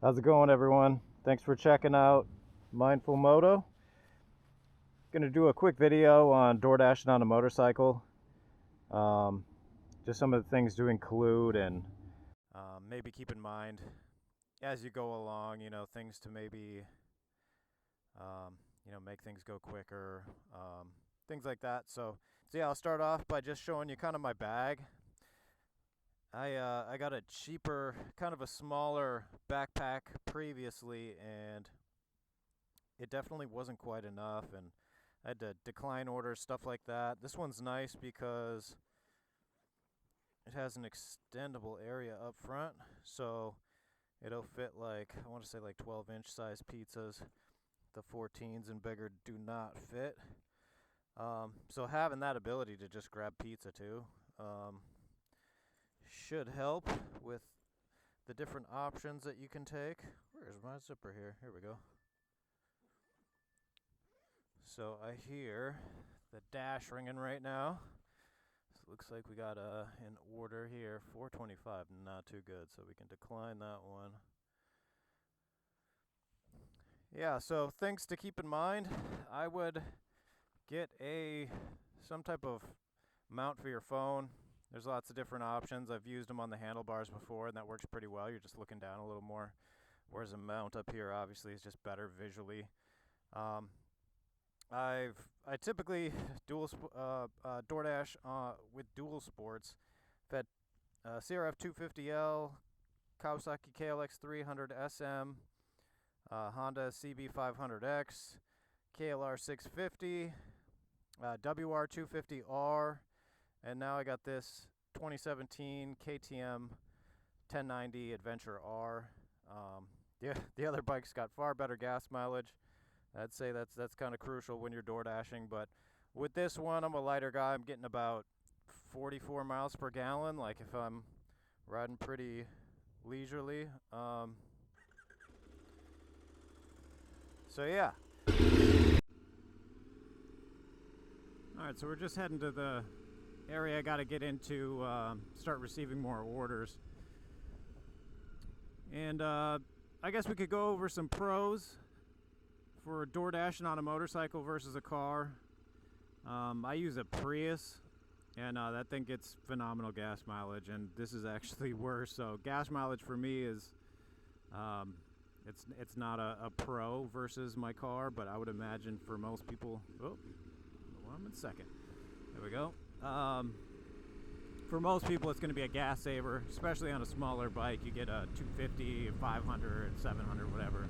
How's it going, everyone? Thanks for checking out Mindful Moto. Gonna do a quick video on door dashing on a motorcycle. Just some of the things to include and maybe keep in mind as you go along. Things to maybe make things go quicker, things like that. So yeah, I'll start off by just showing you kind of my bag. I got a cheaper, kind of a smaller backpack previously, and it definitely wasn't quite enough, and I had to decline orders, stuff like that. This one's nice because it has an extendable area up front, so it'll fit I want to say 12-inch size pizzas. The 14s and bigger do not fit. So having that ability to just grab pizza too, should help with the different options that you can take. Where's my zipper here? Here we go. So I hear the dash ringing right now. So it looks like we got an order here, $4.25, not too good, so we can decline that one. Yeah, so things to keep in mind. I would get some type of mount for your phone. There's lots of different options. I've used them on the handlebars before, and that works pretty well. You're just looking down a little more, whereas a mount up here obviously is just better visually. I typically DoorDash with dual sports. I've had CRF 250L, Kawasaki KLX 300 SM, Honda CB 500X, KLR 650, WR 250R, and now I got this 2017 KTM 1090 Adventure R. The other bike's got far better gas mileage. I'd say that's kind of crucial when you're door dashing, but with this one, I'm a lighter guy. I'm getting about 44 miles per gallon, like if I'm riding pretty leisurely. So yeah. Alright, so we're just heading to the area I got to get into, start receiving more orders. And I guess we could go over some pros for door dashing on a motorcycle versus a car. I use a Prius, and that thing gets phenomenal gas mileage, and this is actually worse. So gas mileage for me is it's not a pro versus my car, but I would imagine for most people, 1 second, there we go. For most people, it's going to be a gas saver, especially on a smaller bike. You get a 250, 500, 700, whatever.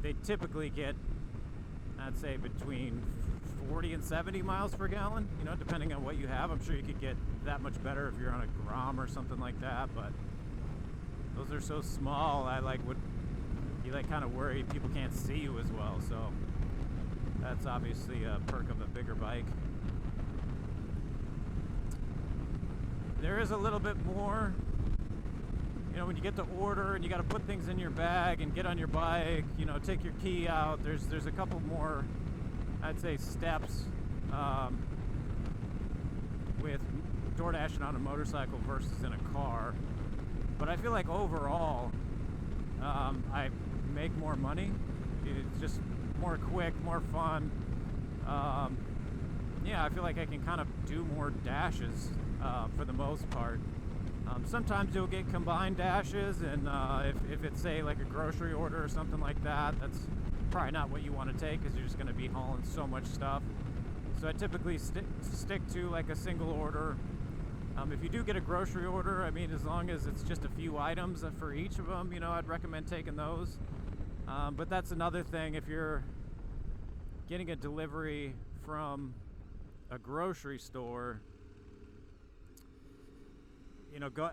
They typically get, I'd say, between 40 and 70 miles per gallon, depending on what you have. I'm sure you could get that much better if you're on a Grom or something like that, but those are so small, you kind of worry people can't see you as well, so that's obviously a perk of a bigger bike. There is a little bit more, when you get the order and you got to put things in your bag and get on your bike, take your key out. There's a couple more, I'd say, steps with door dashing on a motorcycle versus in a car. But I feel like overall, I make more money. It's just more quick, more fun. Yeah, I feel like I can kind of do more dashes for the most part. Sometimes you'll get combined dashes, and if it's, say, like a grocery order or something like that, that's probably not what you want to take because you're just going to be hauling so much stuff. So I typically stick to like a single order. If you do get a grocery order, as long as it's just a few items for each of them, I'd recommend taking those. But that's another thing. If you're getting a delivery from a grocery store,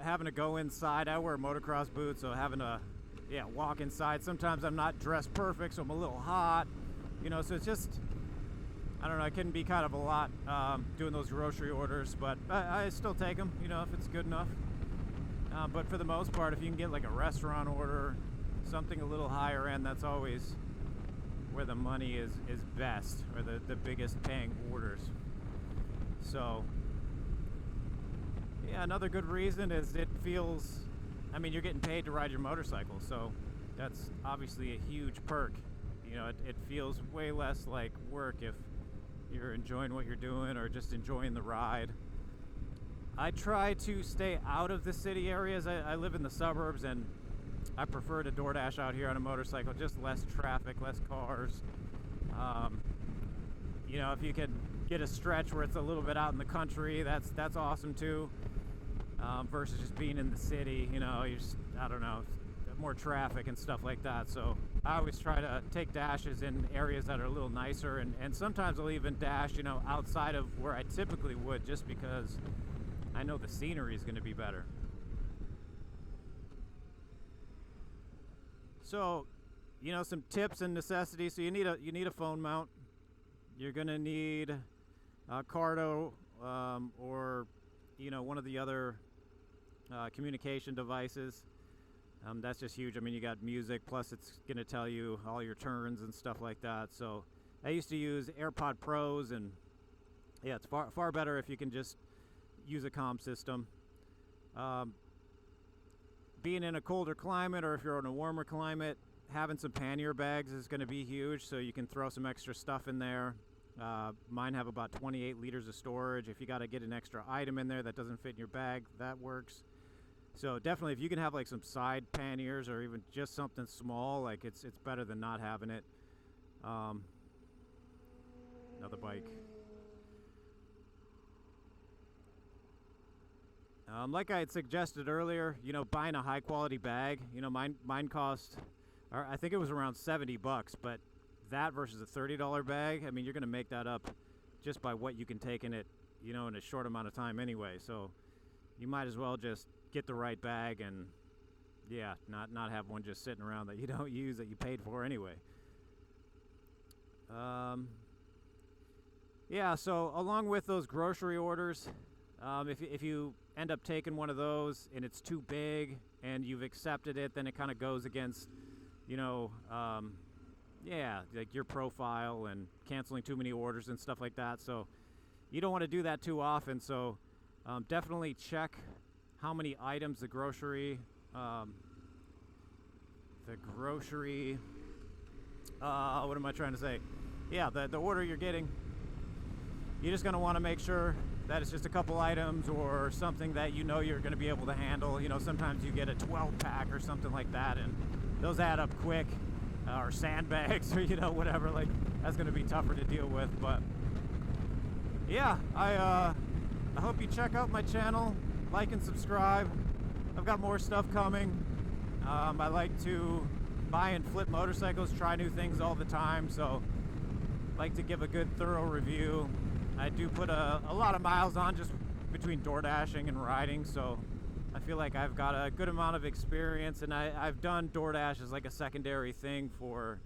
having to go inside. I wear motocross boots, so having to walk inside. Sometimes I'm not dressed perfect, so I'm a little hot, so it's just, I don't know, it can be kind of a lot doing those grocery orders, but I still take them, if it's good enough. But for the most part, if you can get like a restaurant order, something a little higher end, that's always where the money is best, or the biggest paying orders. So yeah, another good reason is it feels I mean, you're getting paid to ride your motorcycle, so that's obviously a huge perk. You know, it feels way less like work if you're enjoying what you're doing or just enjoying the ride. I try to stay out of the city areas. I live in the suburbs, and I prefer to DoorDash out here on a motorcycle. Just less traffic, less cars. You know, if you can get a stretch where it's a little bit out in the country, that's awesome too. Versus just being in the city, you know, you just, I don't know, more traffic and stuff like that. So I always try to take dashes in areas that are a little nicer, and sometimes I'll even dash, you know, outside of where I typically would, just because I know the scenery is going to be better. So, you know, some tips and necessities. So you need a phone mount. You're going to need Cardo or, you know, one of the other communication devices. That's just huge. I mean, you got music, plus it's going to tell you all your turns and stuff like that. So I used to use AirPod Pros, and yeah, it's far better if you can just use a comm system. Being in a colder climate, or if you're in a warmer climate, having some pannier bags is going to be huge, so you can throw some extra stuff in there. Mine have about 28 liters of storage. If you got to get an extra item in there that doesn't fit in your bag, that works. So definitely, if you can have like some side panniers or even just something small, like it's better than not having it. Another bike. Like I had suggested earlier, you know, buying a high quality bag. You know, mine cost, or I think it was around $70, but that versus a $30 bag, I mean, you're going to make that up just by what you can take in it, you know, in a short amount of time anyway. So you might as well just get the right bag and, yeah, not have one just sitting around that you don't use, that you paid for anyway. Yeah, so along with those grocery orders, if you end up taking one of those and it's too big and you've accepted it, then it kind of goes against, you know, yeah, like your profile and canceling too many orders and stuff like that. So you don't want to do that too often. So definitely check how many items the grocery, what am I trying to say? Yeah, the order you're getting, you're just going to want to make sure that it's just a couple items or something that you know you're going to be able to handle. You know, sometimes you get a 12-pack or something like that, and those add up quick, or sandbags or, you know, whatever. Like, that's going to be tougher to deal with. But yeah, I hope you check out my channel, like and subscribe. I've got more stuff coming. I like to buy and flip motorcycles, try new things all the time, so I like to give a good thorough review. I do put a lot of miles on just between DoorDashing and riding, so I feel like I've got a good amount of experience, and I've done DoorDash as like a secondary thing for,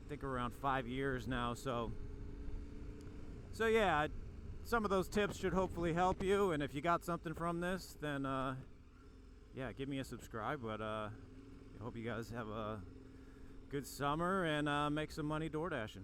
I think, around 5 years now. So yeah, some of those tips should hopefully help you, and if you got something from this, then yeah, give me a subscribe. But I hope you guys have a good summer and make some money DoorDashing.